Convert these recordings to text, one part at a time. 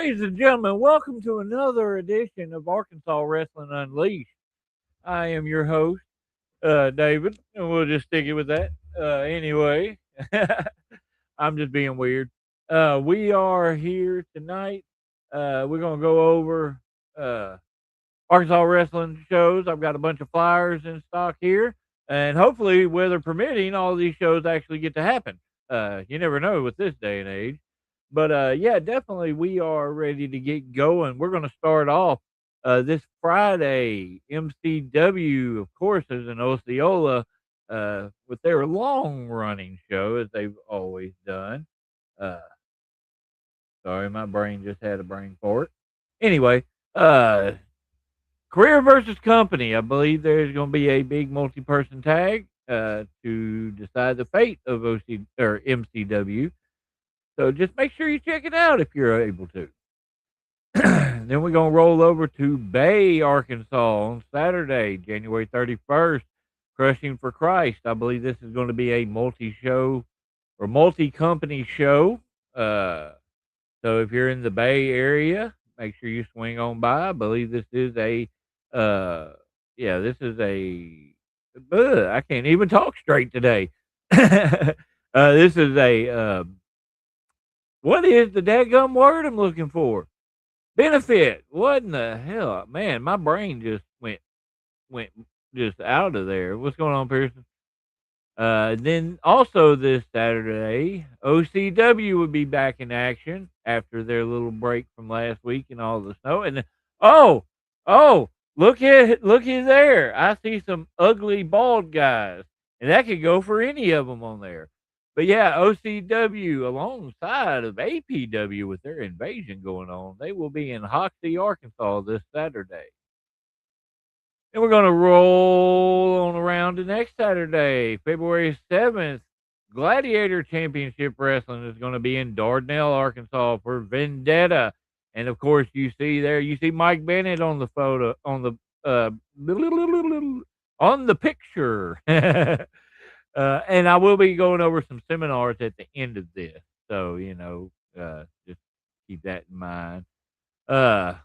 Ladies and gentlemen, welcome to another edition of Arkansas Wrestling Unleashed. I am your host, David, and we'll just stick it with that. Anyway, I'm just being weird. We are here tonight. We're going to go over uh, Arkansas wrestling shows. I've got a bunch of flyers in stock here, and hopefully, weather permitting, all these shows actually get to happen. You never know with this day and age. But yeah, definitely, we are ready to get going. We're going to start off this Friday. MCW, of course, is in Osceola with their long running show, as they've always done. Uh, Sorry, my brain just had a brain fart. Anyway, uh, Career versus company. I believe there's going to be a big multi-person tag to decide the fate of OC or MCW. So just make sure you check it out if you're able to. Then we're going to roll over to Bay, Arkansas on Saturday, January 31st. Crushing for Christ. I believe this is going to be a multi-show or multi-company show. So if you're in the Bay Area, make sure you swing on by. I believe this is a, uh, yeah, this is a, I can't even talk straight today. This is a, what is the dadgum word I'm looking for? Benefit. What in the hell, man? My brain just went just out of there. What's going on, Pearson? Then also this Saturday, OCW would be back in action after their little break from last week and all the snow. And oh, oh, look at there! I see some ugly bald guys, and that could go for any of them on there. But yeah, OCW alongside of APW with their invasion going on, they will be in Hoxie, Arkansas this Saturday. And we're going to roll on around to next Saturday, February 7th. Gladiator Championship Wrestling is going to be in Dardanelle, Arkansas for Vendetta. And of course, you see Mike Bennett on the photo, uh, on the picture. And I will be going over some seminars at the end of this. So, just keep that in mind. Uh,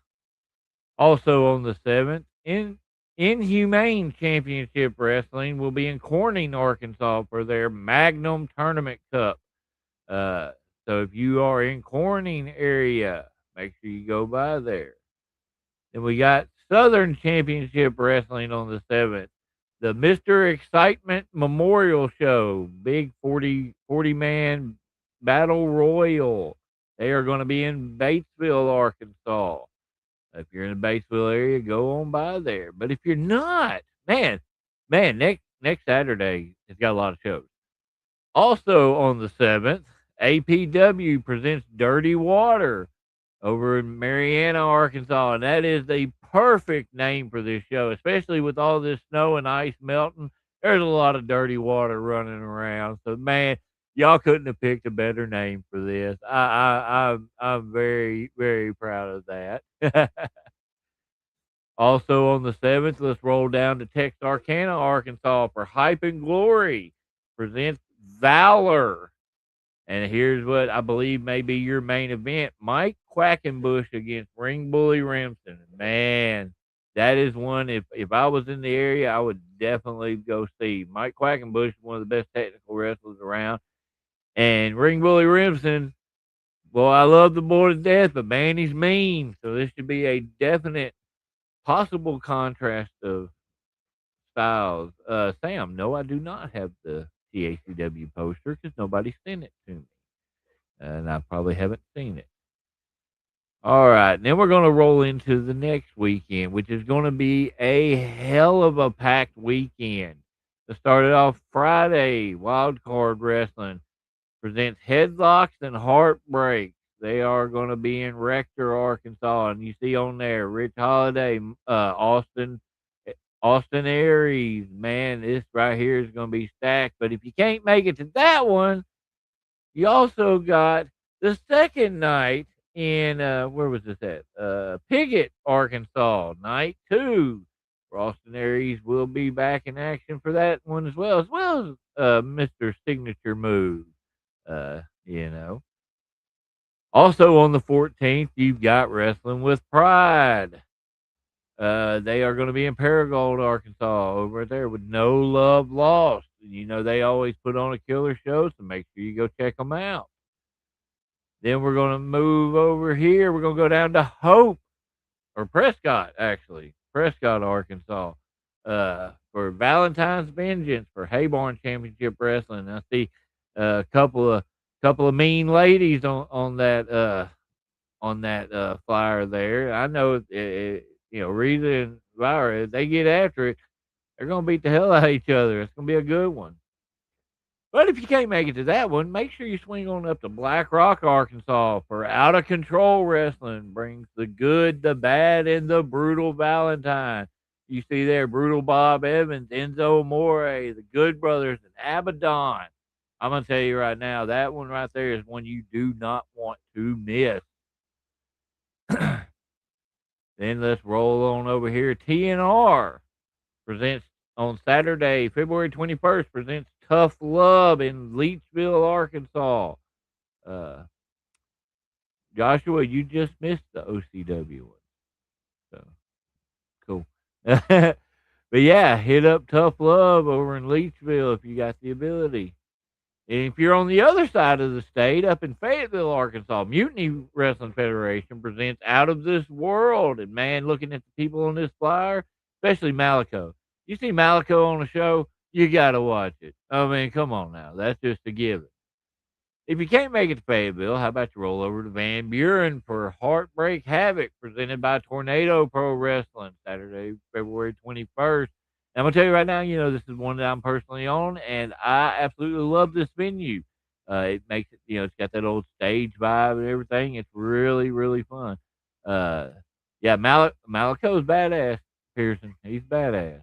Also on the 7th, Inhumane Championship Wrestling will be in Corning, Arkansas for their Magnum Tournament Cup. Uh, so if you are in Corning area, make sure you go by there. Then we got Southern Championship Wrestling on the 7th. The Mr. Excitement Memorial Show, big 40 man battle royal. They are going to be in Batesville, Arkansas. If you're in the Batesville area, go on by there. But if you're not, man, next Saturday it's got a lot of shows. Also on the 7th, APW presents Dirty Water over in Marianna, Arkansas, and that is the perfect name for this show, especially with all this snow and ice melting. There's a lot of dirty water running around. So man, y'all couldn't have picked a better name for this. I'm very, very proud of that. Also on the 7th, let's roll down to Texarkana, Arkansas for Hype and Glory presents Valor. And here's what I believe may be your main event: Mike Quackenbush against Ring Bully Remsen. Man, that is one. If I was in the area, I would definitely go see. Mike Quackenbush is one of the best technical wrestlers around. And Ring Bully Remsen, well, I love the boy to death, but man, he's mean. So this should be a definite possible contrast of styles. Sam, no, I do not have the TACW poster because nobody sent it to me, and I probably haven't seen it. All right, then we're going to roll into the next weekend, which is going to be a hell of a packed weekend. To start it off, Friday, Wild Card Wrestling presents Headlocks and Heartbreaks. They are going to be in Rector, Arkansas, and you see on there Rich Holiday, Austin Aries. Man, this right here is going to be stacked. But if you can't make it to that one, you also got the second night in where was this at? Piggott, Arkansas, night 2. Austin Aries will be back in action for that one as well as Mr. Signature Move. You know. Also on the 14th, you've got Wrestling with Pride. They are going to be in Paragould, Arkansas, over there with No Love Lost. You know, they always put on a killer show, so make sure you go check them out. Then we're going to move over here. We're going to go down to Hope, or Prescott, actually. Prescott, Arkansas, for Valentine's Vengeance for Hayborn Championship Wrestling. I see a couple of mean ladies on that flyer there. I know, Rita and Lyra, if they get after it, they're gonna beat the hell out of each other. It's gonna be a good one. But if you can't make it to that one, make sure you swing on up to Black Rock, Arkansas for Out of Control Wrestling. Brings the good, the bad, and the brutal Valentine. You see there, Brutal Bob Evans, Enzo Amore, the Good Brothers, and Abaddon. I'm gonna tell you right now, that one right there is one you do not want to miss. Then let's roll on over here. TNR presents on Saturday, February 21st, presents Tough Love in Leechville, Arkansas. Uh, Joshua, you just missed the OCW one. So cool. But yeah, hit up Tough Love over in Leechville if you got the ability. And if you're on the other side of the state, up in Fayetteville, Arkansas, Mutiny Wrestling Federation presents Out of This World. And man, looking at the people on this flyer, especially Malico. You see Malico on the show, you got to watch it. I mean, come on now. That's just a given. If you can't make it to Fayetteville, how about you roll over to Van Buren for Heartbreak Havoc, presented by Tornado Pro Wrestling, Saturday, February 21st. And I'm going to tell you right now, this is one that I'm personally on, and I absolutely love this venue. It makes it, it's got that old stage vibe and everything. It's really, really fun. Uh, yeah, Malico's badass, Pearson. He's badass.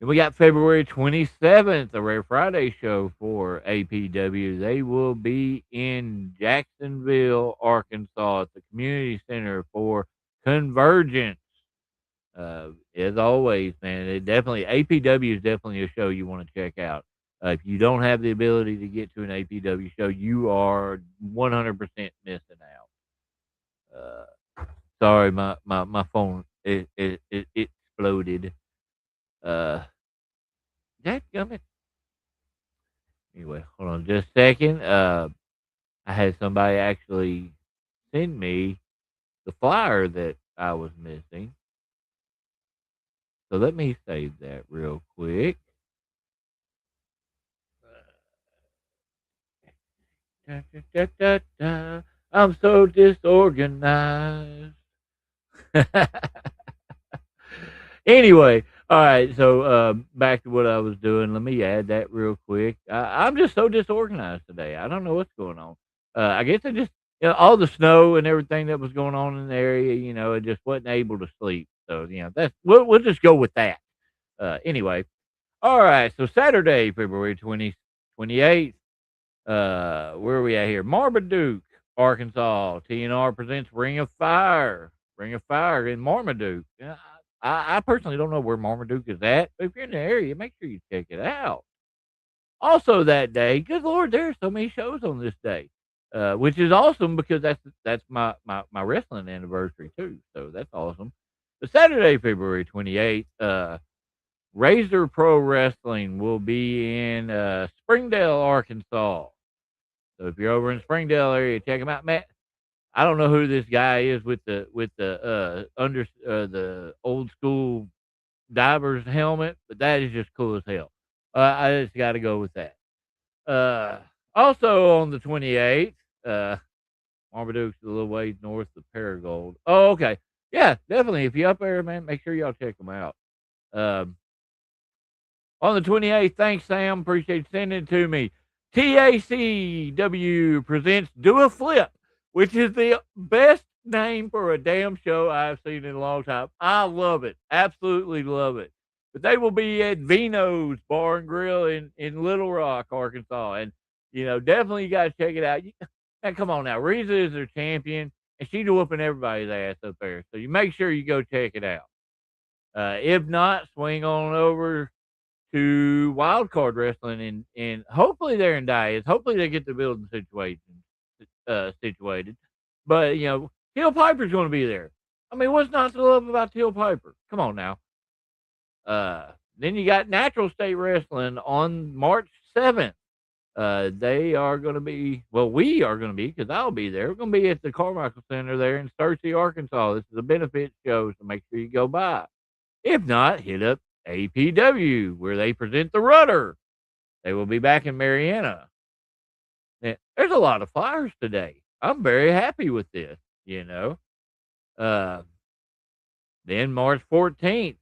And we got February 27th, a Rare Friday show for APW. They will be in Jacksonville, Arkansas at the Community Center for Convergence. As always, man, APW is definitely a show you want to check out. If you don't have the ability to get to an APW show, you are 100% missing out. Sorry, my phone it exploded. Dadgummit. Anyway, hold on just a second. I had somebody actually send me the flyer that I was missing. So let me save that real quick. Da, da, da, da. I'm so disorganized. Anyway, all right. So back to what I was doing. Let me add that real quick. I'm just so disorganized today. I don't know what's going on. I guess I just all the snow and everything that was going on in the area. I just wasn't able to sleep. So that's we'll just go with that. Anyway, all right. So Saturday, February 28th. Where are we at here? Marmaduke, Arkansas. TNR presents Ring of Fire. Ring of Fire in Marmaduke. Yeah, I personally don't know where Marmaduke is at, but if you're in the area, make sure you check it out. Also that day, good Lord, there are so many shows on this day, which is awesome because that's my wrestling anniversary too. So that's awesome. The Saturday, February 28th, Razor Pro Wrestling will be in Springdale, Arkansas. So if you're over in Springdale area, check them out, Matt. I don't know who this guy is with the old school diver's helmet, but that is just cool as hell. I just got to go with that. Also on the 28th, Marmaduke's a little ways north of Paragould. Oh, okay. Yeah, definitely. If you're up there, man, make sure y'all check them out. Um, on the 28th, thanks, Sam. Appreciate you sending it to me. TACW presents Do a Flip, which is the best name for a damn show I've seen in a long time. I love it. Absolutely love it. But they will be at Vino's Bar and Grill in Little Rock, Arkansas. And, definitely you got to check it out. And come on now. Reza is their champion, and she's whooping everybody's ass up there. So you make sure you go check it out. If not, swing on over to Wild Card Wrestling, and hopefully they're in Dias. Hopefully they get the building situated. But Teal Piper's going to be there. I mean, what's not to love about Teal Piper? Come on now. Then you got Natural State Wrestling on March 7th. They are going to be, well, we are going to be, because I'll be there. We're going to be at the Carmichael Center there in Searcy, Arkansas. This is a benefit show, so make sure you go by. If not, hit up APW, where they present the Rudder. They will be back in Marianna. Now, there's a lot of flyers today. I'm very happy with this, Uh, then March 14th,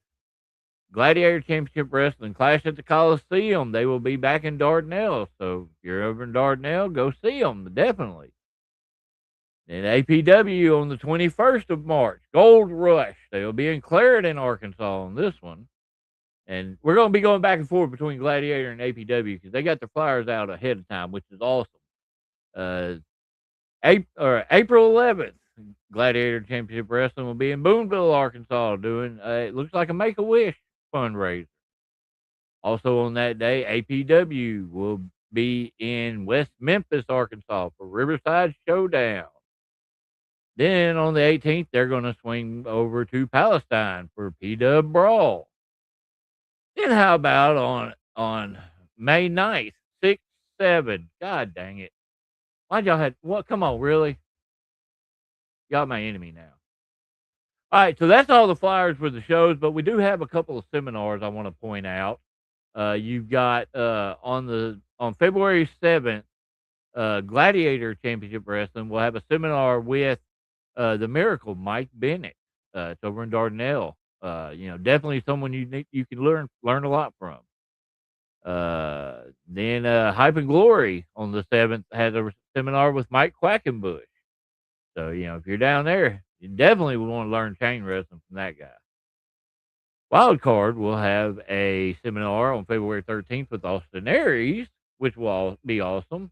Gladiator Championship Wrestling Clash at the Coliseum. They will be back in Dardanelle. So if you're over in Dardanelle, go see them, definitely. Then APW on the 21st of March, Gold Rush. They will be in Clarendon, Arkansas on this one. And we're going to be going back and forth between Gladiator and APW because they got their flyers out ahead of time, which is awesome. April 11th, Gladiator Championship Wrestling will be in Boonville, Arkansas, doing it looks like a Make-A-Wish fundraiser. Also on that day, APW will be in West Memphis, Arkansas for Riverside Showdown. Then on the 18th, they're going to swing over to Palestine for P-Dub Brawl. Then how about on May 9th, 6, 7? God dang it. Why'd y'all have, what? Come on, really? Y'all my enemy now. All right, so that's all the flyers for the shows, but we do have a couple of seminars I want to point out. You've got on February 7th, Gladiator Championship Wrestling will have a seminar with the Miracle Mike Bennett. It's over in Dardanelle. Definitely someone you can learn a lot from. Then Hype and Glory on the 7th has a seminar with Mike Quackenbush. So if you're down there, you definitely would want to learn chain wrestling from that guy. Wild Card will have a seminar on February 13th with Austin Aries, which will be awesome.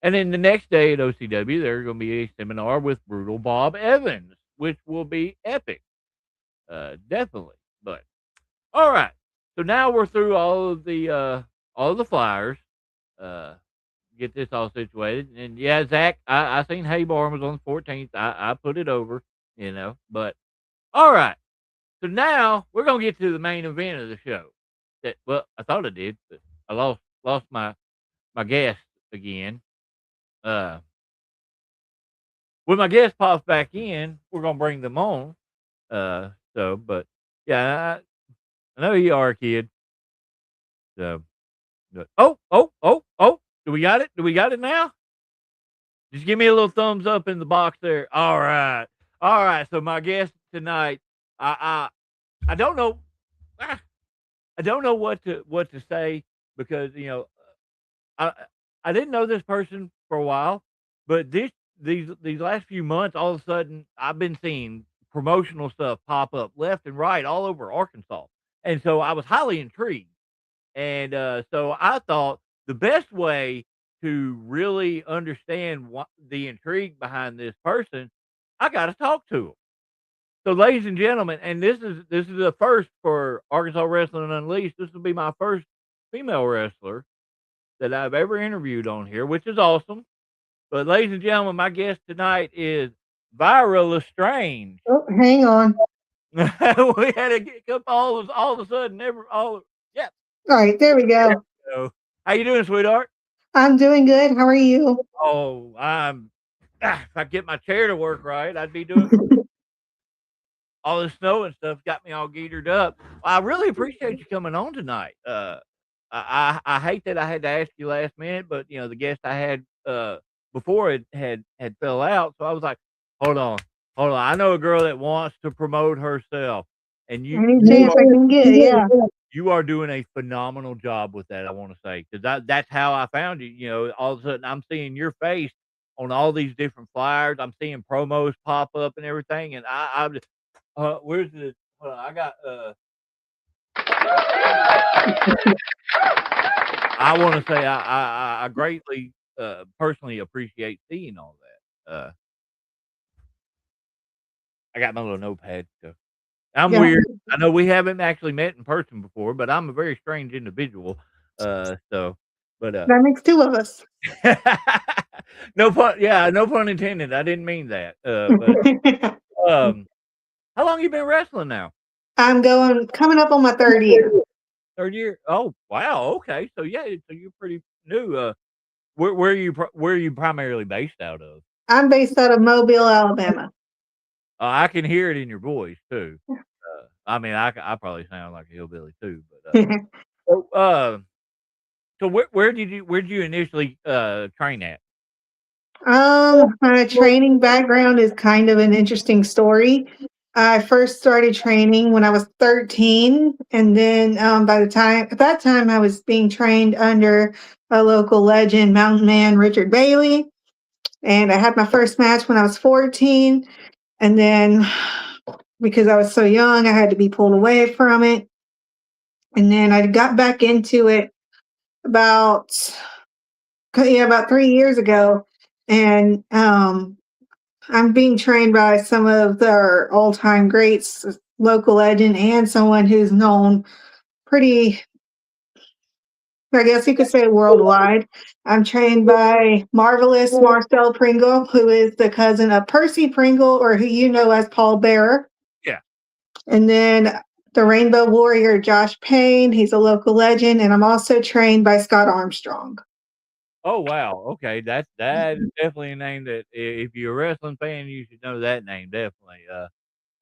And then the next day at OCW, there's going to be a seminar with Brutal Bob Evans, which will be epic. Definitely. But all right. So now we're through all of the flyers. Get this all situated. And yeah, Zach, I seen Haybar was on the 14th. I put it over, but all right. So now we're gonna get to the main event of the show. I thought I did, but I lost my guest again. When my guest pops back in, we're gonna bring them on. But yeah, I know you are, kid. So, oh, do we got it? Do we got it now? Just give me a little thumbs up in the box there. All right. So my guest tonight, I don't know. I don't know what to say because I didn't know this person for a while, but these last few months, all of a sudden, I've been seeing promotional stuff pop up left and right all over Arkansas, and so I was highly intrigued, and so I thought the best way to really understand what the intrigue behind this person, I got to talk to him. So, ladies and gentlemen, and this is a first for Arkansas Wrestling Unleashed. This will be my first female wrestler that I've ever interviewed on here, which is awesome. But, ladies and gentlemen, my guest tonight is Vira Lestrange. Oh, hang on. We had to get up all of a sudden. Yeah. All right, there we go. So, how you doing, sweetheart? I'm doing good. How are you? Oh, if I get my chair to work right, I'd be doing all the snow and stuff got me all geared up. I really appreciate you coming on tonight. I hate that I had to ask you last minute, but the guest I had before it had fell out, so I was like, hold on. I know a girl that wants to promote herself, and any chance I can get, yeah. You are doing a phenomenal job with that. I want to say because that's how I found you. All of a sudden I'm seeing your face on all these different flyers. I'm seeing promos pop up and everything, and I'm just. Where's the? I got. I want to say I greatly personally appreciate seeing all that. I got my little notepad. So I'm weird. I know we haven't actually met in person before, but I'm a very strange individual. But that makes two of us. No pun. Yeah, no pun intended. I didn't mean that. But um, how long you been wrestling now? Coming up on my third year. Third year. Oh wow. Okay. So yeah. So you're pretty new. Where are you? Where are you primarily based out of? I'm based out of Mobile, Alabama. I can hear it in your voice too. I mean, I probably sound like a hillbilly too, but so, so where did you initially train at? My training background is kind of an interesting story. I first started training when I was 13, and then at that time, I was being trained under a local legend, Mountain Man Richard Bailey. And I had my first match when I was 14. And then because I was so young, I had to be pulled away from it. And then I got back into it about, yeah, about 3 years ago. And I'm being trained by some of their all-time greats, local legend, and someone who's known pretty, I guess you could say, worldwide. I'm trained by Marvelous Marcel Pringle, who is the cousin of Percy Pringle, or who you know as Paul Bearer. Yeah. And then the Rainbow Warrior, Josh Payne. He's a local legend. And I'm also trained by Scott Armstrong. Oh wow. Okay. That is definitely a name that if you're a wrestling fan, you should know that name definitely.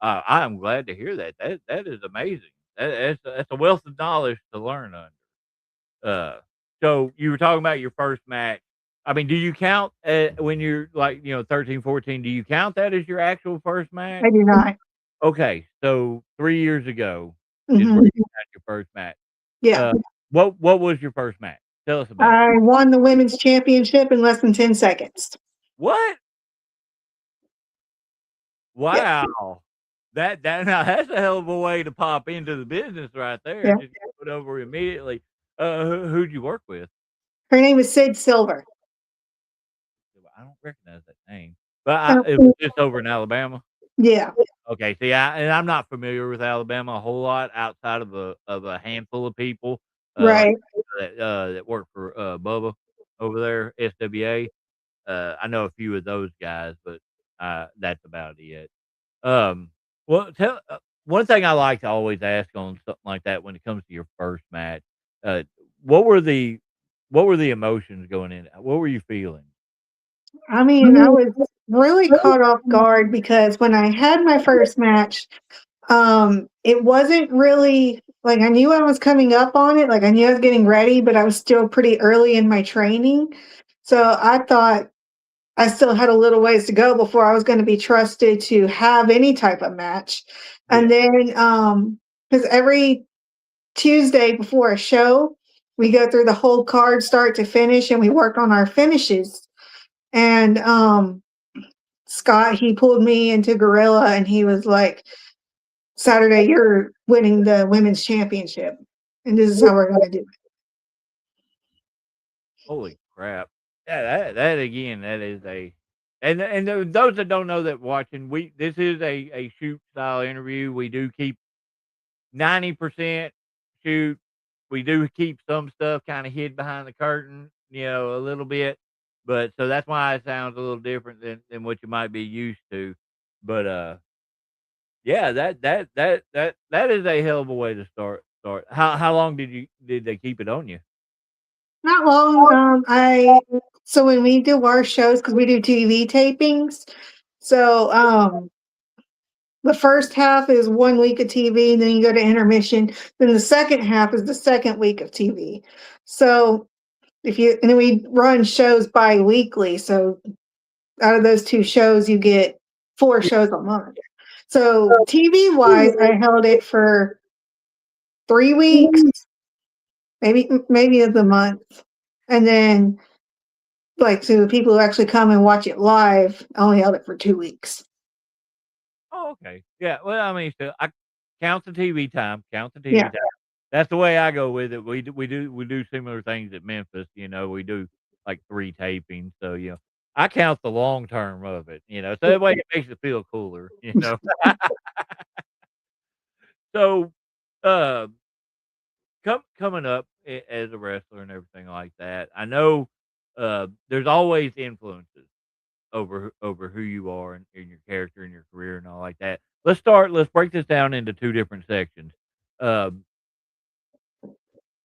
I am glad to hear that. That is amazing. That's a wealth of knowledge to learn under. So you were talking about your first match. I mean, do you count when you're like, 13, 14, do you count that as your actual first match? I do not. Okay, so 3 years ago is where Mhm. you had your first match. Yeah. Uh, what was your first match? Tell us about it. I won the women's championship in less than 10 seconds. What? Yes. Wow. That now that's a hell of a way to pop into the business right there. Yeah. Just get put over immediately. Who'd you work with? Her name is Sid Silver. I don't recognize that name, but Oh, it was just over in Alabama. yeah. Okay, see, I'm not familiar with Alabama a whole lot outside of a handful of people, like, Right. that work for, Bubba over there, SWA. I know a few of those guys, but, that's about it. Um, well, one thing I like to always ask on something like that when it comes to your first match, uh, what were the what were the emotions going in? What were you feeling? I mean, I was really caught off guard because when I had my first match, it wasn't really like I knew I was coming up on it, like I knew I was getting ready, but I was still pretty early in my training. So I thought I still had a little ways to go before I was going to be trusted to have any type of match. Yeah. And then, because every Tuesday before a show, we go through the whole card start to finish and we work on our finishes. And Scott, he pulled me into Gorilla and he was like, Saturday, you're winning the women's championship. And this is how we're going to do it. Holy crap. Yeah, that again, that is those that don't know that watching, this is a shoot style interview. We do keep 90% shoot. We do keep some stuff kind of hid behind the curtain, a little bit. But so that's why it sounds a little different than what you might be used to. But yeah, that is a hell of a way to start. How long did they keep it on you? Not long. So when we do our shows, because we do TV tapings, so the first half is 1 week of TV, and then you go to intermission. Then the second half is the second week of TV. So and then we run shows bi-weekly. So out of those two shows, you get 4 shows a month. So TV wise, I held it for 3 weeks, maybe of the month. And then like to the people who actually come and watch it live, I only held it for 2 weeks. Oh, okay. Yeah. Well, I mean, still, I count the TV time. Count the TV Yeah. time. That's the way I go with it. We do similar things at Memphis. We do like 3 tapings. So I count the long term of it. So that way it makes it feel cooler. So, uh, coming up as a wrestler and everything like that. I know there's always influences over who you are and your character and your career and all like that. Let's break this down into 2 different sections. Uh,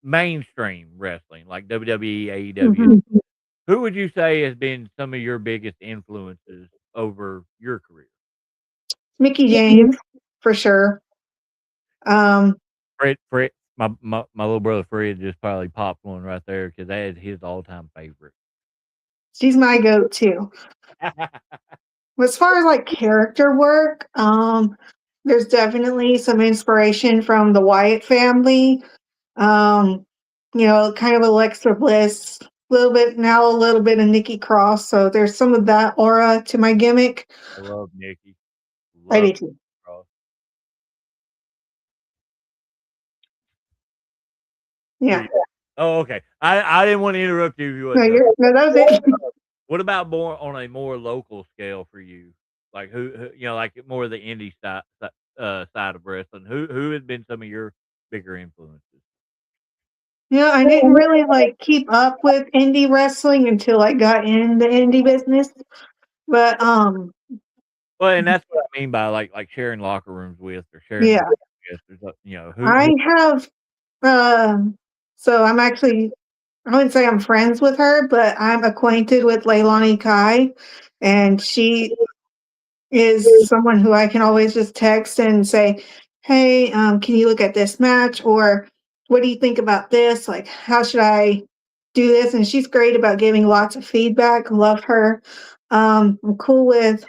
Mainstream wrestling, like WWE, AEW. Mhm. Who would you say has been some of your biggest influences over your career? Mickey James, for sure. Um, Fred, my little brother Fred just probably popped one right there because that is his all-time favorite. she's my go-to. As far as like character work, there's definitely some inspiration from the Wyatt family. Um, kind of Alexa Bliss, a little bit of Nikki Cross. So there's some of that aura to my gimmick. I love Nikki. I Love do too. Cross. Were Yeah. you Oh, okay. I didn't wanna interrupt you if you No, wasn't done. no, that was it. What about more on a more local scale for you? Like who like more of the indie side of wrestling. Who has been some of your bigger influences? I didn't really like keep up with indie wrestling until I got in the indie business. But Well, and that's what I mean by like sharing locker rooms with or sharing yeah, matches with or who I have so I'm actually I wouldn't say I'm friends with her, but I'm acquainted with Leilani Kai, and she is someone who I can always just text and say, "Hey, can you look at this match?" Or "What do you think about this? Like, how should I do this?" And she's great about giving lots of feedback. Love her. I'm cool with.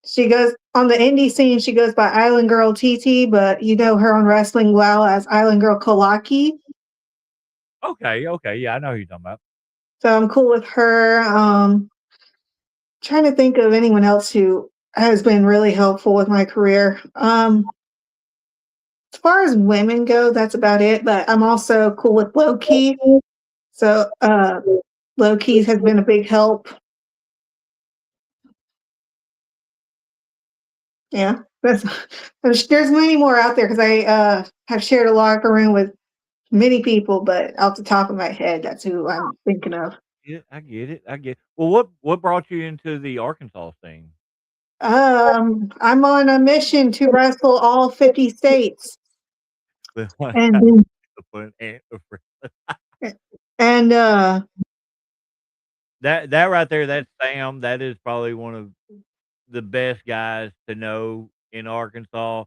She goes on the indie scene. She goes by Island Girl TT, but you know her on Wrestling Well as Island Girl Kalaki. Okay, okay, yeah, I know who you're talking about. So I'm cool with her. Trying to think of anyone else who has been really helpful with my career. As far as women go, that's about it. But I'm also cool with Low Key. So Low Key has been a big help. Yeah, that's there's many more out there because I have shared a locker room with many people, but off the top of my head, that's who I'm thinking of. Yeah, I get it, I get Well, what brought you into the Arkansas thing? I'm on a mission to wrestle all 50 states, and The fun and that right there, that's Sam. That is probably one of the best guys to know in Arkansas,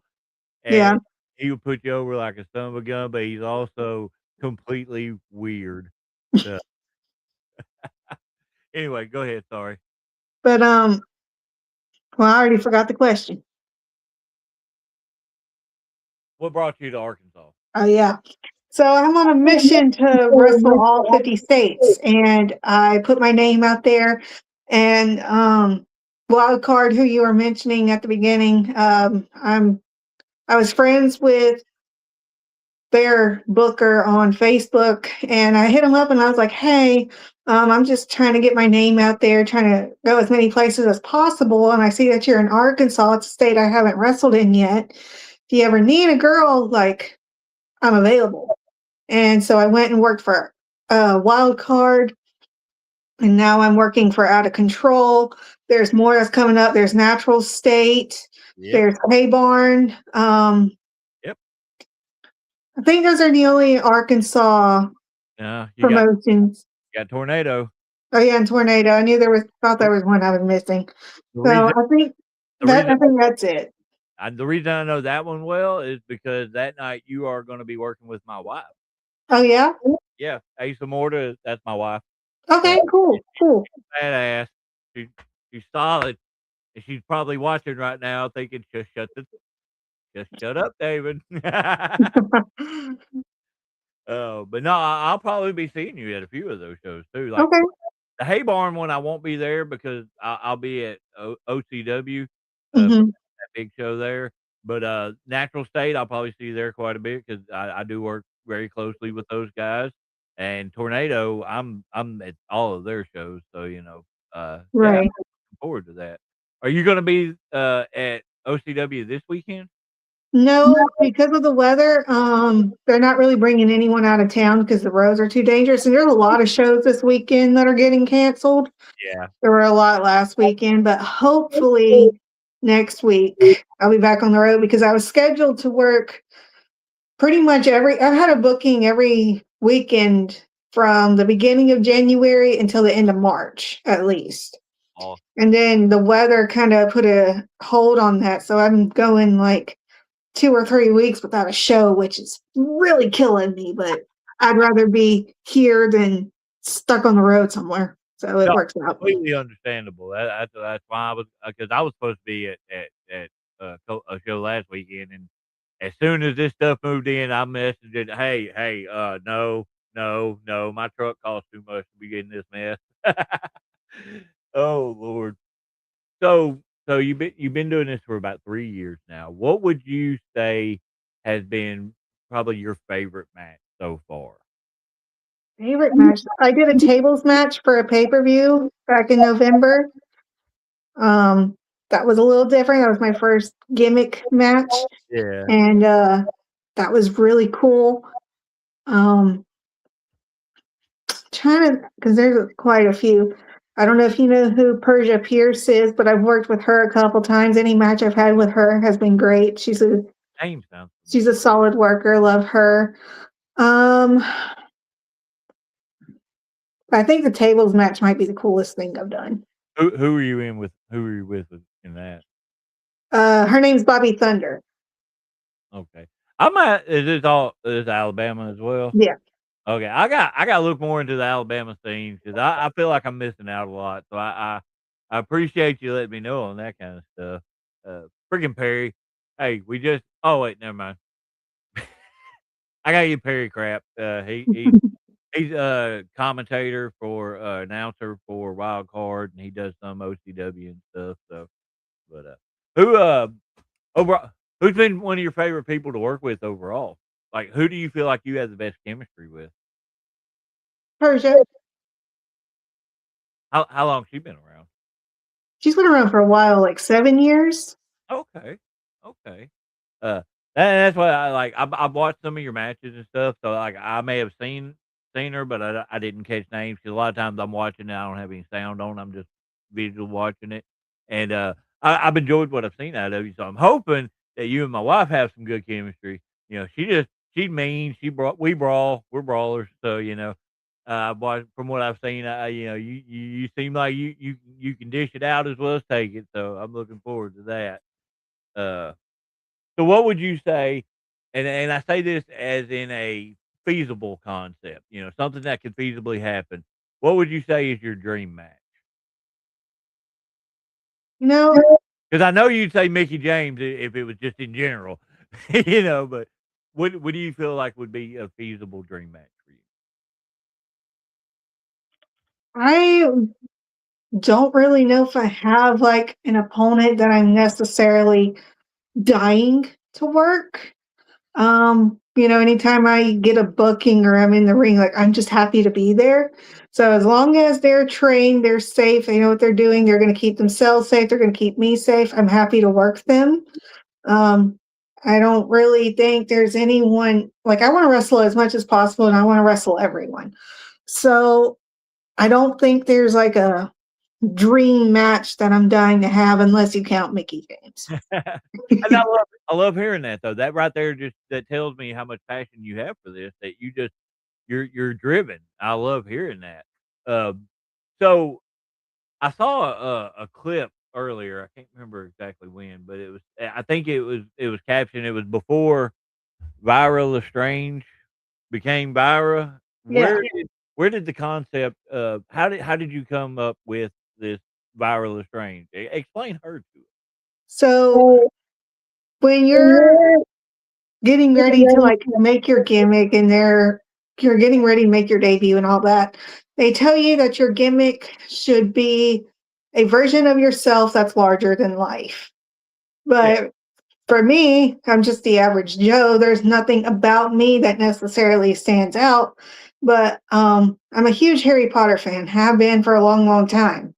yeah. and he would put you over like a son of a gun, but he's also completely weird. So, anyway, go ahead, sorry. But well, I already forgot the question. What brought you to Arkansas? Oh yeah. So I'm on a mission to wrestle all 50 states, and I put my name out there. And Wild Card, who you were mentioning at the beginning, I was friends with their booker on Facebook, and I hit him up and I was like, "Hey, I'm just trying to get my name out there, trying to go as many places as possible. And I see that you're in Arkansas. It's a state I haven't wrestled in yet. If you ever need a girl, like I'm available." And so I went and worked for Wild Card, and now I'm working for Out of Control. There's more that's coming up. There's Natural State. Yep, There's Hay Barn. yep. I think those are the only Arkansas Yeah, promotions. you got Tornado. Oh yeah, and Tornado. I knew thought there was one I was missing. The So reason the I reason think that's it. the reason I know that one well is because that night you are gonna be working with my wife. Oh yeah? Yeah, Asa Morta, that's my wife. Uh, Okay, cool, cool. Badass. She she's solid, and she's probably watching right now thinking, just shut up, David." Oh, but no, I'll probably be seeing you at a few of those shows too. Like Okay. the Hay Barn one, I won't be there because I'll be at OCW for Mhm. that big show there. But Natural State, I'll probably see you there quite a bit because I do work very closely with those guys. And Tornado, I'm at all of their shows, so yeah, I'm Right. looking forward to that. Are you going to be at OCW this weekend? No, because of the weather, they're not really bringing anyone out of town because the roads are too dangerous. And there's a lot of shows this weekend that are getting canceled. Yeah. There were a lot last weekend, but hopefully next week I'll be back on the road because I was scheduled to work pretty much I had a booking every weekend from the beginning of January until the end of March, at least. Oh, And then the weather kind of put a hold on that. So I'm going like 2 or 3 weeks without a show, which is really killing me, but I'd rather be here than stuck on the road somewhere. So it no, works out. completely understandable. That's why I was because I was supposed to be at a show last weekend, and as soon as this stuff moved in, I messaged it, hey, no, no, no, my truck costs too much to be getting this mess. Oh Lord. So you've been doing this for about 3 years now. What would you say has been probably your favorite match so far? Favorite match. I did a tables match for a pay-per-view back in November. Um, that was a little different. That was my first gimmick match, Yeah. and that was really cool. Um, trying to because there's quite a few. I don't know if you know who Persia Pierce is, but I've worked with her a couple times. Any match I've had with her has been great. Name sounds She's a solid worker. Love her. Um, I think the tables match might be the coolest thing I've done. who are you in with? Who are you with in that? Her name's Bobby Thunder. Okay. I might is Alabama as well? Yeah. Okay. I gotta look more into the Alabama scene because I feel like I'm missing out a lot. So I appreciate you letting me know on that kind of stuff. Freaking Perry. Hey, we just oh wait, never mind. I got you Perry crap. He's a commentator for announcer for Wild Card and he does some OCW and stuff. So but who Over who's been one of your favorite people to work with overall? Like, who do you feel like you have the best chemistry with? Persia. How long she been around? She's been around for a while, like 7 years. Okay, okay. Uh, that's why I like. I've watched some of your matches and stuff, so like I may have seen her, but I didn't catch names because a lot of times I'm watching and I don't have any sound on. I'm just visual watching it, and I've enjoyed what I've seen out of you. So I'm hoping that you and my wife have some good chemistry. She's mean. We brawl. We're brawlers. So but from what I've seen, you seem like you can dish it out as well as take it. So I'm looking forward to that. Uh, so what would you say? And I say this as in a feasible concept, something that could feasibly happen. What would you say is your dream match? You know, Because I know you'd say Mickey James if it was just in general, But what do you feel like would be a feasible dream match for you? I don't really know if I have like an opponent that I'm necessarily dying to work. Anytime I get a booking or I'm in the ring, like I'm just happy to be there. So as long as they're trained, they're safe, they know what they're doing, they're going to keep themselves safe, they're going to keep me safe. I'm happy to work them. Um, I don't really think there's anyone like I want to wrestle as much as possible and I want to wrestle everyone. So I don't think there's like a dream match that I'm dying to have unless you count Mickey James. And I love hearing that though. That right there just that tells me how much passion you have for this. That you're driven. I love hearing that. Um, so I saw a clip earlier. I can't remember exactly when, but I think it was captioned. It was before Vira Lestrange became Vira. Yeah. Where did the concept? How did you come up with this Vira Lestrange? Explain her to us. So when you're getting ready to like make your gimmick and you're getting ready to make your debut and all that, they tell you that your gimmick should be a version of yourself that's larger than life. But for me, I'm just the average Joe. There's nothing about me that necessarily stands out. But I'm a huge Harry Potter fan, have been for a long, long time.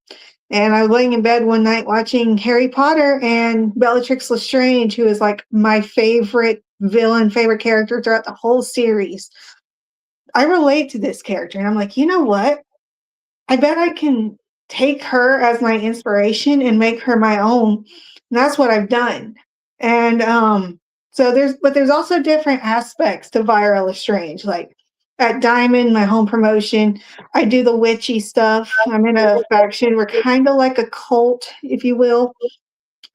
And I was laying in bed one night watching Harry Potter, and Bellatrix Lestrange, who is like my favorite villain, favorite character throughout the whole series. I relate to this character, and I'm like, you know what? I bet I can take her as my inspiration and make her my own. And that's what I've done. And so there's also different aspects to Vira Lestrange. Like at Diamond, my home promotion, I do the witchy stuff. I'm in a faction. We're kind of like a cult, if you will.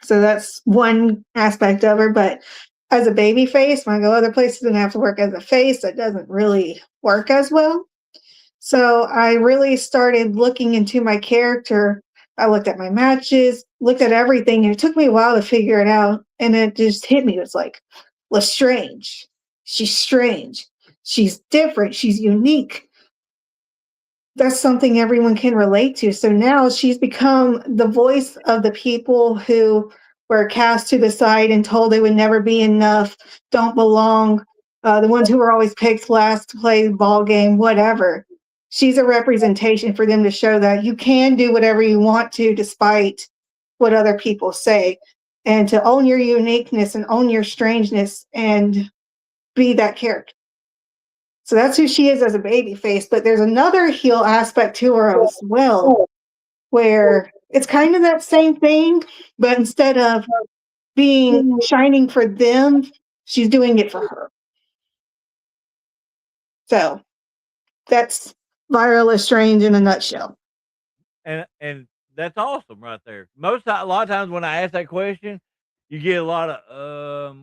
So that's one aspect of her. But as a baby face, when I go other places and have to work as a face, that doesn't really work as well. So I really started looking into my character. I looked at my matches, looked at everything, and it took me a while to figure it out. And it just hit me. It was like, Lestrange. She's strange. She's different. She's unique. That's something everyone can relate to. So now she's become the voice of the people who were cast to the side and told they would never be enough, don't belong, the ones who were always picked last to play the ball game, whatever. She's a representation for them to show that you can do whatever you want to despite what other people say, and to own your uniqueness and own your strangeness and be that character. So that's who she is as a baby face. But there's another heel aspect to her as well, where it's kind of that same thing, but instead of being shining for them, she's doing it for her. So that's Vira Lestrange in a nutshell. And that's awesome right there. A lot of times when I ask that question, you get a lot of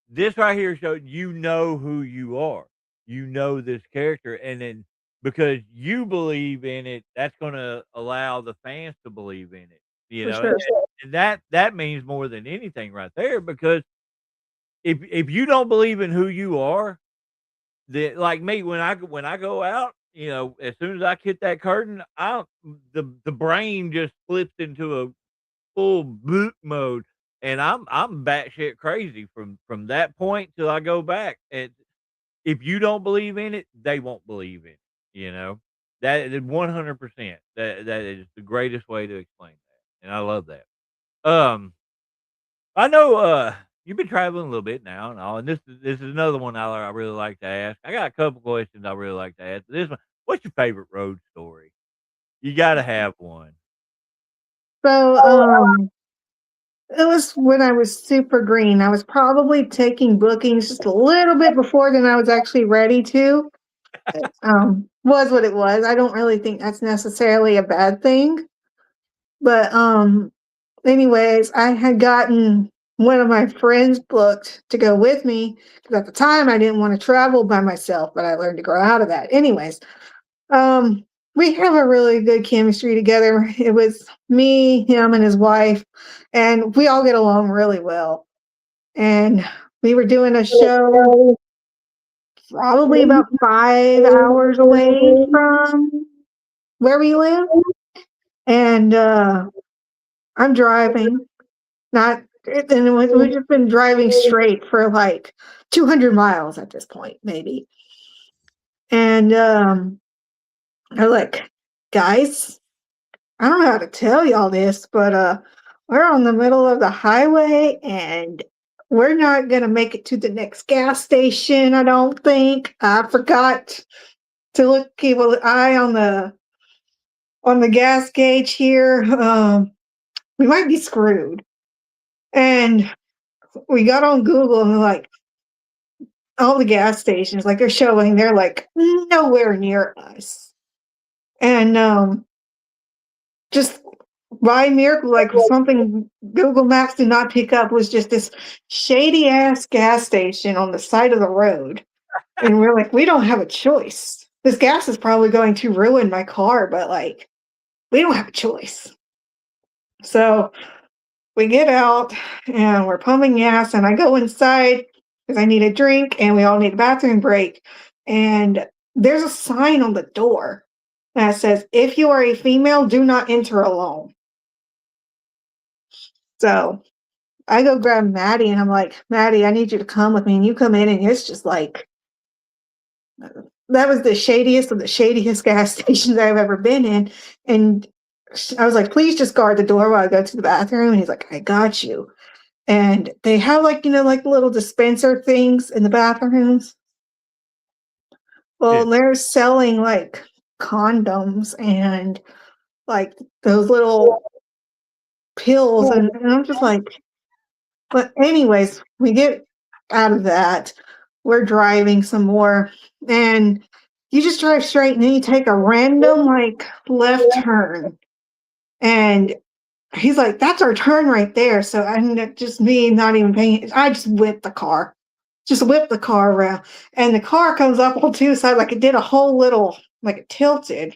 this right here shows you know who you are. You know this character, and then because you believe in it, that's going to allow the fans to believe in it. You For know, sure. and that means more than anything right there. Because if you don't believe in who you are, like me when I go out, as soon as I hit that curtain, the brain just flips into a full boot mode, and I'm batshit crazy from that point till I go back. And if you don't believe in it, they won't believe in it. You know that is 100%. That is the greatest way to explain that, and I love that. Um, I know you've been traveling a little bit now and all, and this is another one I really like to ask. I got a couple questions I really like to ask. This one, what's your favorite road story? You got to have one. So it was when I was super green. I was probably taking bookings just a little bit before than I was actually ready to. Was what it was. I don't really think that's necessarily a bad thing. But anyways, I had gotten one of my friends booked to go with me because at the time I didn't want to travel by myself, but I learned to grow out of that. Anyways, we have a really good chemistry together. It was me, him, and his wife, and we all get along really well. And we were doing a show probably about 5 hours away from where we live. And I'm driving, not, and we've just been driving straight for like 200 miles at this point, maybe. And I'm like, guys, I don't know how to tell y'all this, but we're on the middle of the highway and we're not gonna make it to the next gas station, I don't think. I forgot to keep an eye on the gas gauge here. We might be screwed. And we got on Google and like all the gas stations, like they're like nowhere near us. And just by miracle, like something Google Maps did not pick up was just this shady ass gas station on the side of the road. And we're like, we don't have a choice. This gas is probably going to ruin my car, but like, we don't have a choice. So we get out and we're pumping gas, and I go inside because I need a drink and we all need a bathroom break. And there's a sign on the door that says, if you are a female, do not enter alone. So I go grab Maddie and I'm like, Maddie, I need you to come with me. And you come in and it's just like that was the shadiest of the shadiest gas stations I've ever been in. And I was like, please just guard the door while I go to the bathroom. And he's like, I got you. And they have like, like little dispenser things in the bathrooms. Yeah. Well, they're selling like condoms and like those little pills. And I'm just like, but anyways, we get out of that. We're driving some more, and you just drive straight, and then you take a random like left turn, and he's like, "That's our turn right there." So I just me not even paying. I just whipped the car around, and the car comes up on two sides like it did a whole little like it tilted,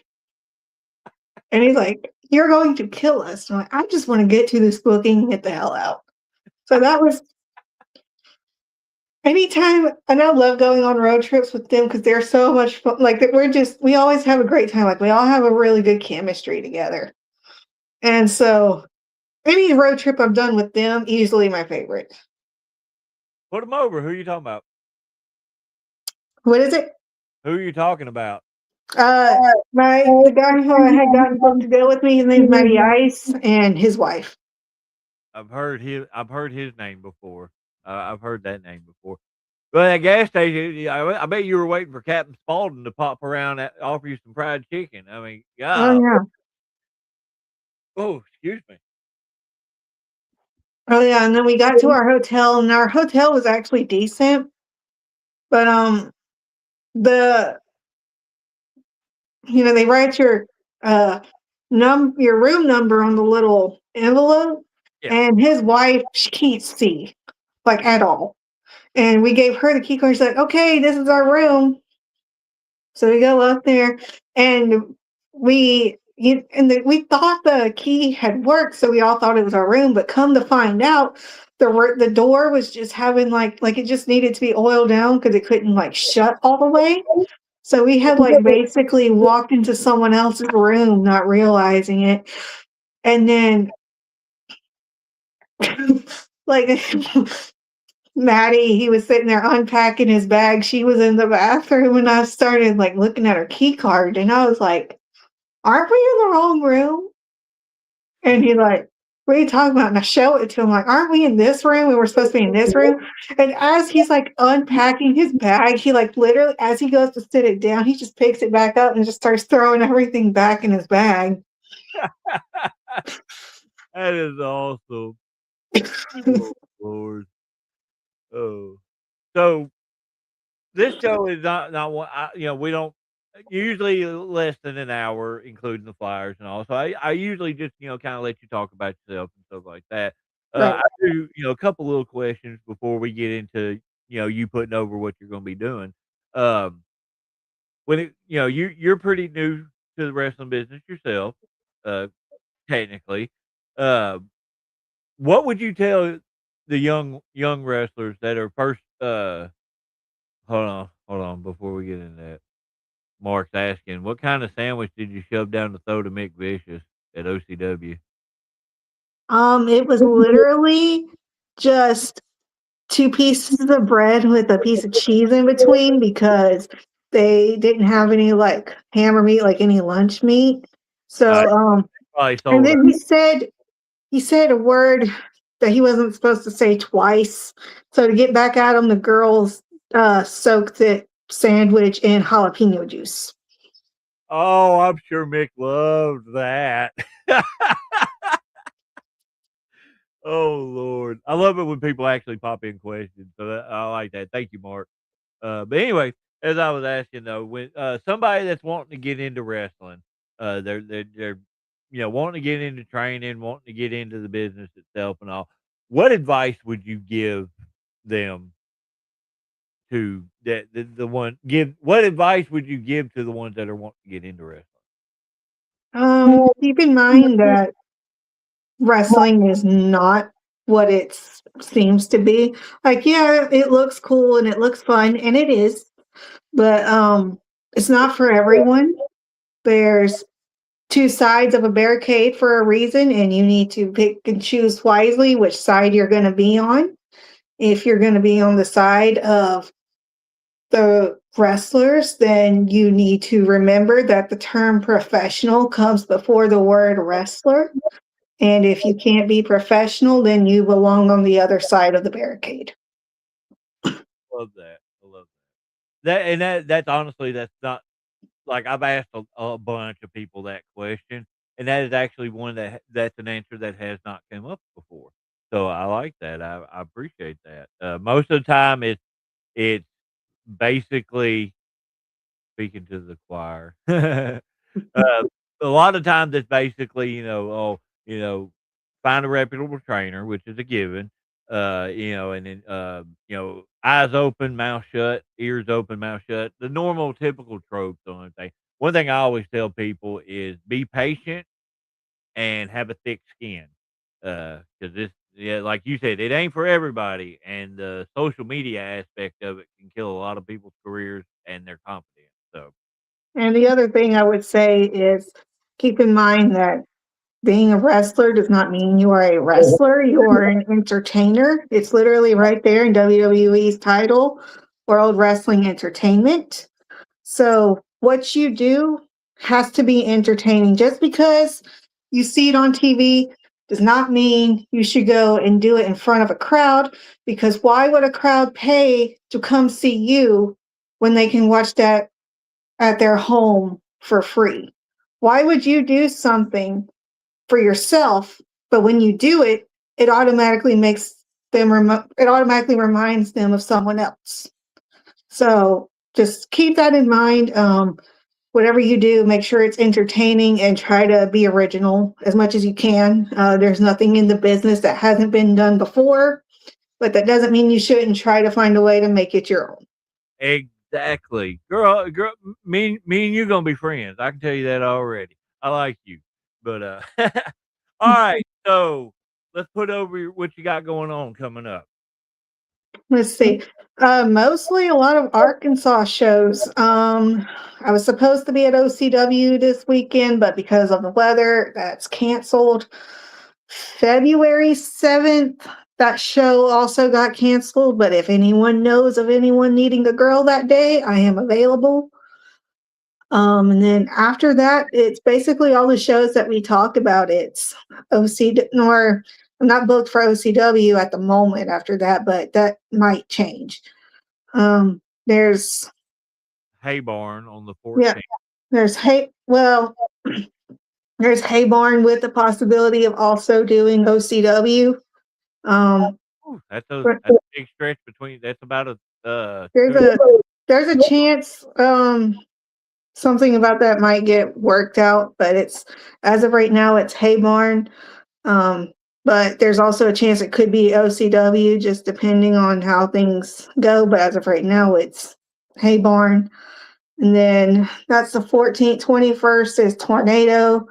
and he's like, "You're going to kill us." I'm like, "I just want to get to this booking and get the hell out." So that was anytime, and I love going on road trips with them because they're so much fun. Like we always have a great time. Like we all have a really good chemistry together. And so any road trip I've done with them, easily my favorite. Put them over. Who are you talking about? What is it? Who are you talking about? The guy who I had gotten booked to go with me, his name's Matty Ice, and his wife. I've heard his name before. I've heard that name before. Well, at gas station, I bet you were waiting for Captain Spaulding to pop around and offer you some fried chicken. I mean, Oh God. yeah. Oh, excuse me. Oh yeah. And then we got to our hotel, and our hotel was actually decent. But the they write your your room number on the little envelope, Yeah. and his wife, she can't see like at all. And we gave her the key card. She's like, okay, this is our room. So we go up there, and we thought the key had worked, so we all thought it was our room. But come to find out, the door was just having like it just needed to be oiled down because it couldn't like shut all the way. So we had like basically walked into someone else's room, not realizing it. And then like Maddie, he was sitting there unpacking his bag. She was in the bathroom, and I started like looking at her key card, and I was like, aren't we in the wrong room? And he's like, what are you talking about? And I show it to him, like, aren't we in this room? We were supposed to be in this room. And as he's like unpacking his bag, he like literally, as he goes to sit it down, he just picks it back up and just starts throwing everything back in his bag. That is awesome. Oh, Lord. Oh, so this show is not one. We don't usually less than an hour, including the flyers and all. So I usually just kind of let you talk about yourself and stuff like that. Right. I do a couple little questions before we get into you putting over what you're going to be doing. Um, when you're pretty new to the wrestling business yourself, uh, technically. Uh, what would you tell the young wrestlers that are first? Hold on. Before we get into that, Mark's asking, what kind of sandwich did you shove down the throat of Mick Vicious at OCW? It was literally just 2 pieces of bread with a piece of cheese in between because they didn't have any like hammer meat, like any lunch meat. So Probably and sold out. then he said a word that he wasn't supposed to say twice. So to get back at him, the girls soaked the sandwich in jalapeno juice. Oh, I'm sure Mick loved that. Oh Lord, I love it when people actually pop in questions. So I like that. Thank you, Mark. But anyway, as I was asking though, when somebody that's wanting to get into wrestling, they're wanting to get into training, wanting to get into the business itself and all. What advice would you give them to that the one give? What advice would you give to the ones that are wanting to get into wrestling? Keep in mind that wrestling is not what it seems to be. Like, yeah, it looks cool and it looks fun, and it is, but it's not for everyone. There's 2 sides of a barricade for a reason, and you need to pick and choose wisely which side you're going to be on. If you're going to be on the side of the wrestlers, then you need to remember that the term professional comes before the word wrestler. And if you can't be professional, then you belong on the other side of the barricade. Love that. I love that. That's honestly that's not like I've asked a bunch of people that question, and that is actually one that's an answer that has not come up before. So I like that. I appreciate that. Most of the time, it's basically speaking to the choir. A lot of times it's basically, oh, find a reputable trainer, which is a given. And then eyes open, mouth shut, ears open, mouth shut. The normal, typical tropes on everything. One thing I always tell people is be patient and have a thick skin. Because this, yeah, like you said, it ain't for everybody, and the social media aspect of it can kill a lot of people's careers and their confidence. So And the other thing I would say is keep in mind that being a wrestler does not mean you are a wrestler. You are an entertainer. It's literally right there in WWE's title, World Wrestling Entertainment. So what you do has to be entertaining. Just because you see it on TV does not mean you should go and do it in front of a crowd, because why would a crowd pay to come see you when they can watch that at their home for free? Why would you do something for yourself, but when you do it, it automatically makes them it automatically reminds them of someone else. So just keep that in mind. Whatever you do, make sure it's entertaining and try to be original as much as you can. There's nothing in the business that hasn't been done before, but that doesn't mean you shouldn't try to find a way to make it your own. exactly, girl, me and you gonna be friends. I can tell you that already. I like you, but all right. So let's put over what you got going on coming up. Let's see. Mostly a lot of Arkansas shows. I was supposed to be at OCW this weekend, but because of the weather, that's canceled. February 7th, that show also got canceled. But if anyone knows of anyone needing a girl that day, I am available. And then after that, it's basically all the shows that we talked about. It's or I'm not booked for OCW at the moment after that, but that might change. There's Hay Barn on the yeah, 14th. there's there's Haybarn with the possibility of also doing OCW. Ooh, But that's a big stretch between. That's about a there's 2. a chance something about that might get worked out, but it's as of right now it's Haybarn. But there's also a chance it could be OCW, just depending on how things go. But as of right now, it's Haybarn. And then that's the 14th, 21st is Tornado.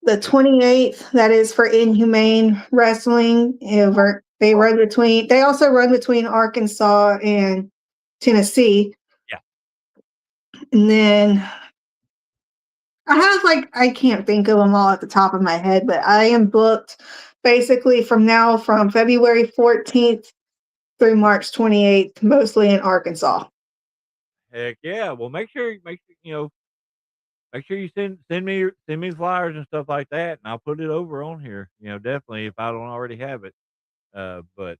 The 28th, that is for Inhumane Wrestling. They also run between Arkansas and Tennessee. Yeah. And then I can't think of them all at the top of my head, but I am booked basically from February 14th through March 28th, mostly in Arkansas. Heck yeah. Well, make sure you send me flyers and stuff like that, and I'll put it over on here. Definitely if I don't already have it. But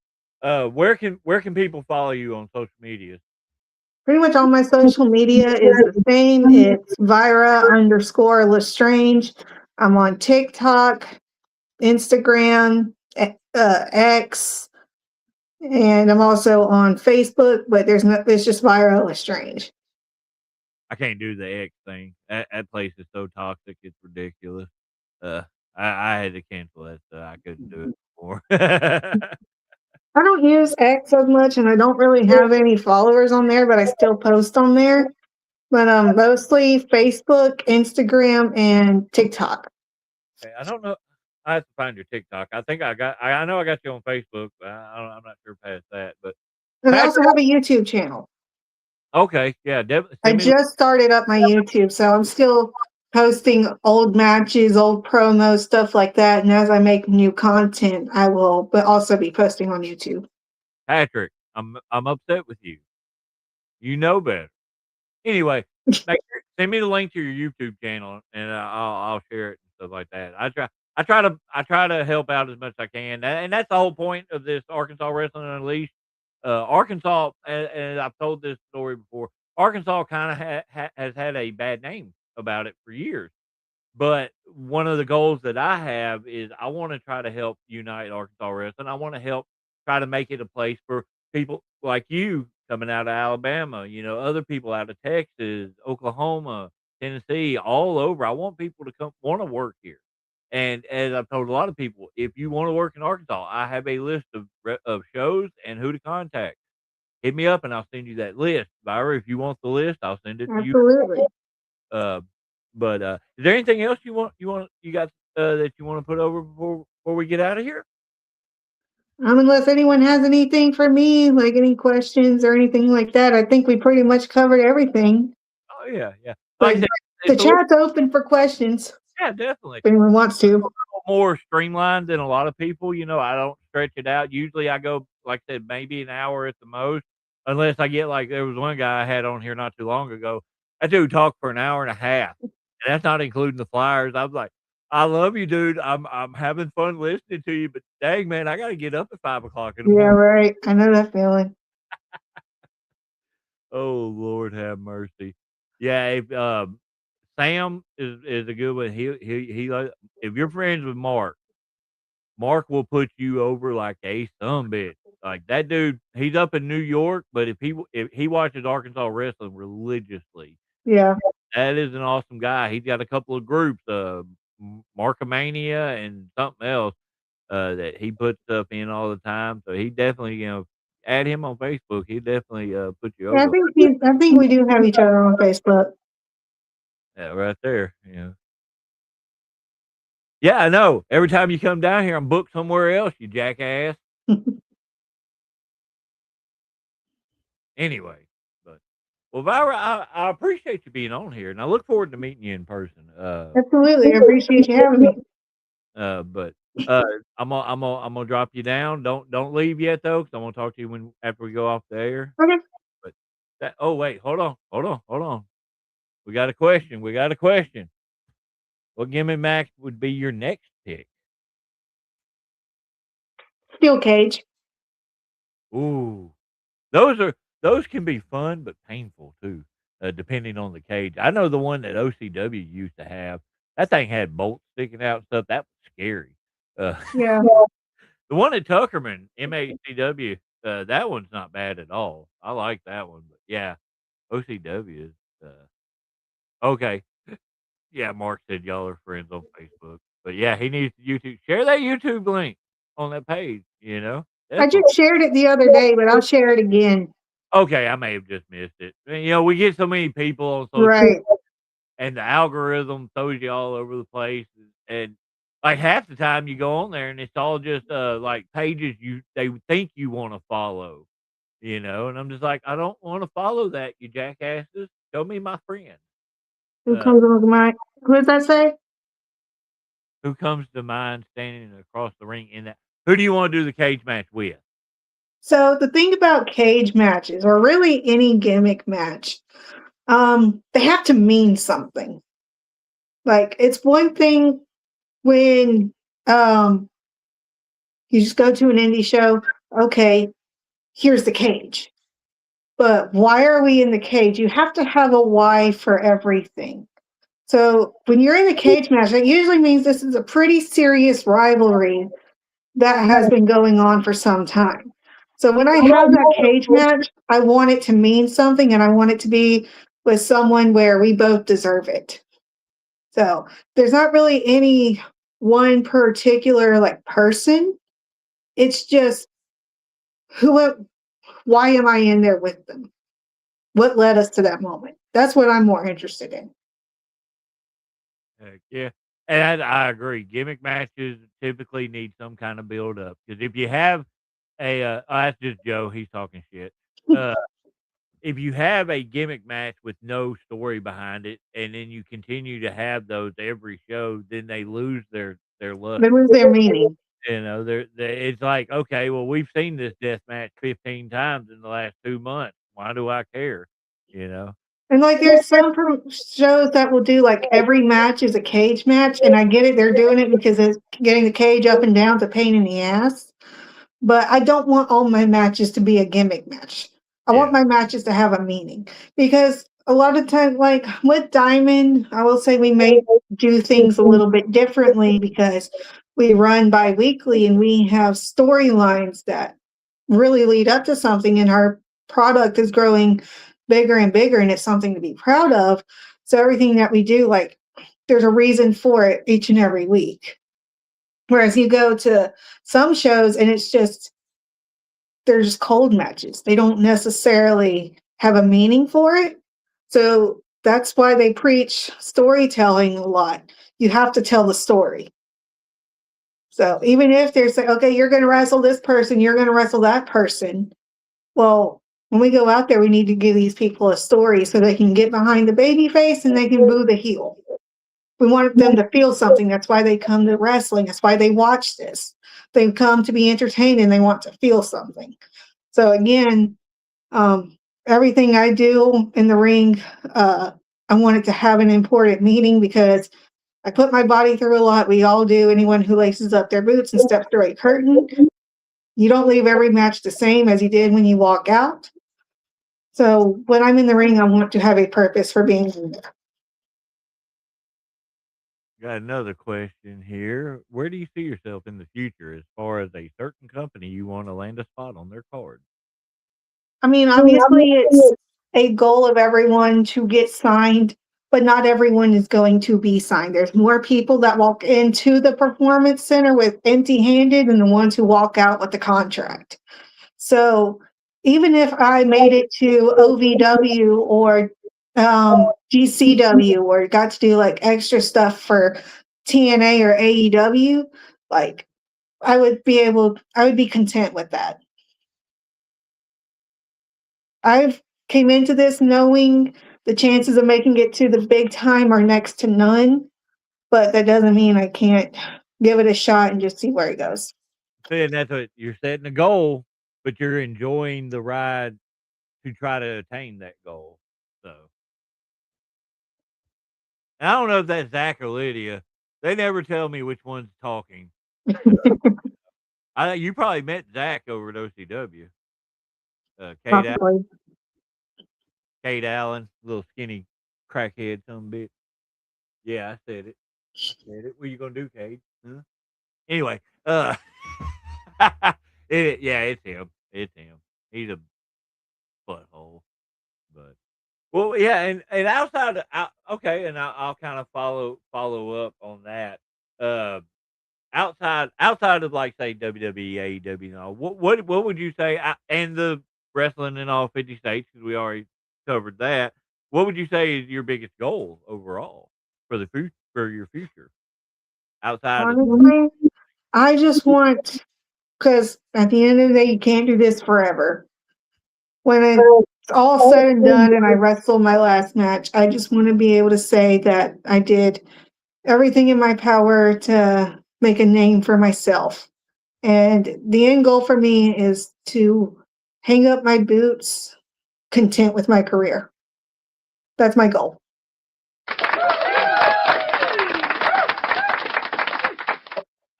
where can people follow you on social media? Pretty much all my social media is the same. It's Vira_Lestrange. I'm on TikTok, Instagram, X, and I'm also on Facebook, but it's just Vira Lestrange. I can't do the X thing. That place is so toxic, it's ridiculous. Uh, I had to cancel that, so I couldn't do it anymore. I don't use X as much, and I don't really have any followers on there, but I still post on there. But mostly Facebook, Instagram, and TikTok. Okay, I don't know. I have to find your TikTok. I think I know I got you on Facebook, but I'm not sure past that. But And I also Patrick, have a YouTube channel. okay, yeah, definitely I send me. just started up my YouTube, so I'm still posting old matches, old promos, stuff like that. And as I make new content, I will but also be posting on YouTube. Patrick, I'm upset with you. You know better. Anyway, send me the link to your YouTube channel, and I'll share it and stuff like that. I try to help out as much as I can, and that's the whole point of this Arkansas Wrestling Unleashed. Arkansas, and I've told this story before. Arkansas kind of has had a bad name about it for years. But one of the goals that I have is I want to try to help unite Arkansas wrestling. I want to help try to make it a place for people like you coming out of Alabama, other people out of Texas, Oklahoma, Tennessee, all over. I want people to come want to work here. And as I've told a lot of people, if you want to work in Arkansas, I have a list of shows and who to contact. Hit me up and I'll send you that list. Byra, if you want the list, I'll send it to you. Absolutely. Uh, but is there anything else you got that you want to put over before we get out of here? Unless anyone has anything for me, like any questions or anything like that, I think we pretty much covered everything. Oh yeah, yeah. Like I But said, the it's a little, chat's open for questions yeah, definitely. if anyone wants A to. little more streamlined than a lot of people. I don't stretch it out. Usually, I go like I said, maybe an hour at the most, unless I get like there was one guy I had on here not too long ago. That dude talked for an hour and a half, and that's not including the flyers. I was like, I love you, dude. I'm having fun listening to you, but dang man, I got to get up at 5 o'clock in the Yeah, morning. right. I know that feeling. Oh Lord, have mercy. Yeah, if Sam is a good one. If you're friends with Mark. Mark will put you over like a sumbitch. Like that dude, he's up in New York, but if he watches Arkansas wrestling religiously, Yeah. that is an awesome guy. He's got a couple of groups, Markomania and something else, that he puts stuff in all the time. So he definitely, add him on Facebook. He definitely put you Yeah, over. I think we do have each other on Facebook. Yeah, right there. Yeah. Yeah, I know. Every time you come down here, I'm booked somewhere else, you jackass. Anyway, but well, Vyra, I appreciate you being on here, and I look forward to meeting you in person. Absolutely. I appreciate you having me. But I'm gonna drop you down. Don't leave yet though, because I'm gonna talk to you after we go off the air. Okay. But that oh wait, hold on. We got a question. We got a question. What gimmick match would be your next pick? Steel cage. Ooh, those can be fun but painful too, depending on the cage. I know the one that OCW used to have. That thing had bolts sticking out and stuff. That was scary. Uh, Yeah. the one at Tuckerman, MACW, that one's not bad at all. I like that one. But yeah, OCW is okay. Yeah, Mark said y'all are friends on Facebook. But yeah, he needs to YouTube share that YouTube link on that page. I Definitely. just shared it the other day, but I'll share it again. Okay, I may have just missed it. And, we get so many people on social Right. and the algorithm throws you all over the place, and, like, half the time you go on there and it's all just, like, pages they think you wanna follow, and I'm just like, "I don't wanna follow that, you jackasses. Show me my friend." Who Uh, comes on my Who does that say? who comes to mind standing across the ring in that who do you wanna do the cage match with? So the thing about cage matches, or really any gimmick match, they have to mean something. Like it's one thing when you just go to an indie show, okay, here's the cage. But why are we in the cage? You have to have a why for everything. So when you're in a cage match, that usually means this is a pretty serious rivalry that has been going on for some time. So when I have that cage match, I want it to mean something and I want it to be with someone where we both deserve it. So there's not really any one particular like person. It's just who why am I in there with them? What led us to that moment? That's what I'm more interested in. Heck yeah. And I agree. Gimmick matches typically need some kind of build up because if you have that's just Joe. He's talking shit. Uh, if you have a gimmick match with no story behind it, and then you continue to have those every show, then they lose their luster. They lose their meaning. It's like, okay, well, we've seen this death match 15 times in the last 2 months. Why do I care? You know? And like there's some shows that will do like every match is a cage match, and I get it, they're doing it because it's getting the cage up and down's a pain in the ass. But I don't want all my matches to be a gimmick match. I want Yeah. my matches to have a meaning because a lot of times, like with Diamond, I will say we may do things a little bit differently because we run bi-weekly and we have storylines that really lead up to something, and our product is growing bigger and bigger, and it's something to be proud of. So everything that we do, like there's a reason for it each and every week. Whereas you go to some shows and it's just they're just cold matches. They don't necessarily have a meaning for it. So that's why they preach storytelling a lot. You have to tell the story. So even if they're saying, okay, you're going to wrestle this person, you're going to wrestle that person. Well, when we go out there, we need to give these people a story so they can get behind the baby face and they can boo the heel. We want them to feel something. That's why they come to wrestling. That's why they watch this. They come to be entertained and they want to feel something. So again, everything I do in the ring, I want it to have an important meaning because I put my body through a lot. We all do. Anyone who laces up their boots and steps through a curtain, you don't leave every match the same as you did when you walk out. So when I'm in the ring, I want to have a purpose for being in there. Got another question here. Where do you see yourself in the future as far as a certain company you want to land a spot on their card? I mean, obviously, it's a goal of everyone to get signed, but not everyone is going to be signed. There's more people that walk into the performance center with empty handed than the ones who walk out with the contract. So even if I made it to OVW or GCW or got to do like extra stuff for TNA or AEW, like I would be content with that. I've came into this knowing the chances of making it to the big time are next to none, but that doesn't mean I can't give it a shot and just see where it goes. Saying that's what you're setting a goal, but you're enjoying the ride to try to attain that goal. So, and I don't know if that's Zach or Lydia. They never tell me which one's talking. You probably met Zach over at OCW. Possibly. Kate Allen, little skinny crackhead, some bitch. Yeah, I said it. I said it. What you gonna do, Kate? Huh? Anyway, yeah, it's him. It's him. He's a butthole. But well, yeah, and outside, okay, and I'll kind of follow up on that. Uh, outside of like say WWE, AEW, and all, what would you say? And the wrestling in all 50 states because we already covered that. What would you say is your biggest goal overall for the future for your future outside of Honestly, I just want, because at the end of the day, you can't do this forever. When it's all said and done and I wrestle my last match, I just want to be able to say that I did everything in my power to make a name for myself. And the end goal for me is to hang up my boots, content with my career. That's my goal.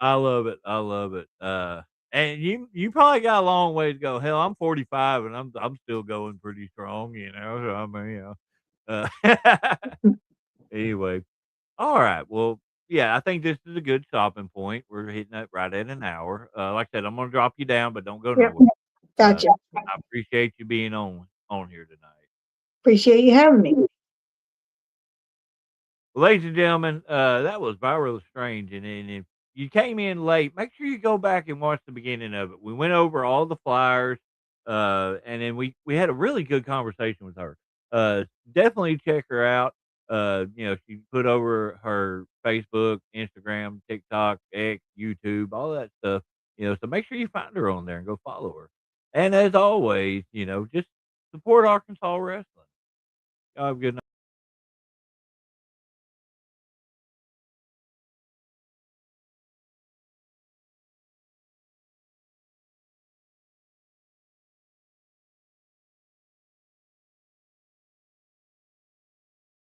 I love it. I love it. And you probably got a long way to go. Hell, I'm 45 and I'm still going pretty strong, you know. So I mean, anyway. All right. Well, yeah, I think this is a good stopping point. We're hitting it right at an hour. Like I said, I'm gonna drop you down, but don't go Yep. nowhere. Uh, Gotcha. I appreciate you being on here tonight. Appreciate you having me. Ladies and gentlemen, that was Viral Strange. And if you came in late, make sure you go back and watch the beginning of it. We went over all the flyers, and then we had a really good conversation with her. Definitely check her out. She put over her Facebook, Instagram, TikTok, X, YouTube, all that stuff. So make sure you find her on there and go follow her. And as always, just support Arkansas wrestling. Y'all have a good night.